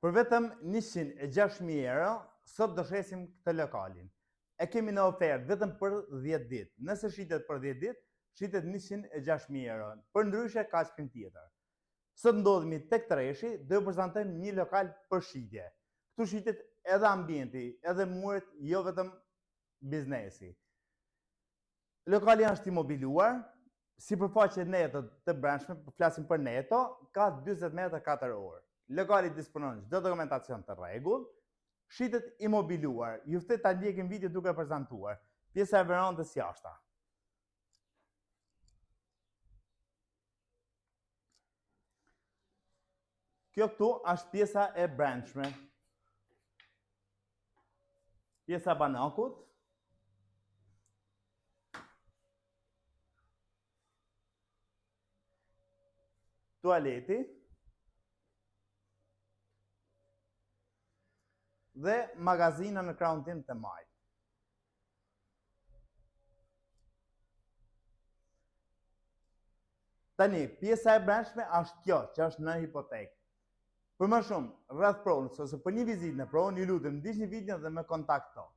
Për vetëm 106.000 euro, sot do shesim këtë lokalin. E kemi në ofertë vetëm për 10 ditë. Nëse shitet për 10 ditë, shitet 106.000 euro. Për ndryshe ka shpin tjetër. Sot ndodhemi tek Treshi, do ju prezantojmë një lokal për shitje. Këtu shitet edhe ambienti, edhe muret, jo vetëm biznesi. Lokali është imobiluar, sipërfaqe neto të brendshme, flasim për neto, ka 40 metra katëror. Lokali disponon çdo dokumentacion të rregull, shitet imobiluar. Ju ftoj ta ndjekim video duke prezantuar. Pjesa e verandës jashta. Kjo këtu është pjesa e brendshme. Pjesa banakut. Tualeti. Dhe magazina në krahun tim të maj. Tani, pjesa e brendshme është kjo, që është në hipotekë. Për më shumë, rreth pronës ose për një vizitë në pronë, ju lutem ndiqni videon dhe më kontakto.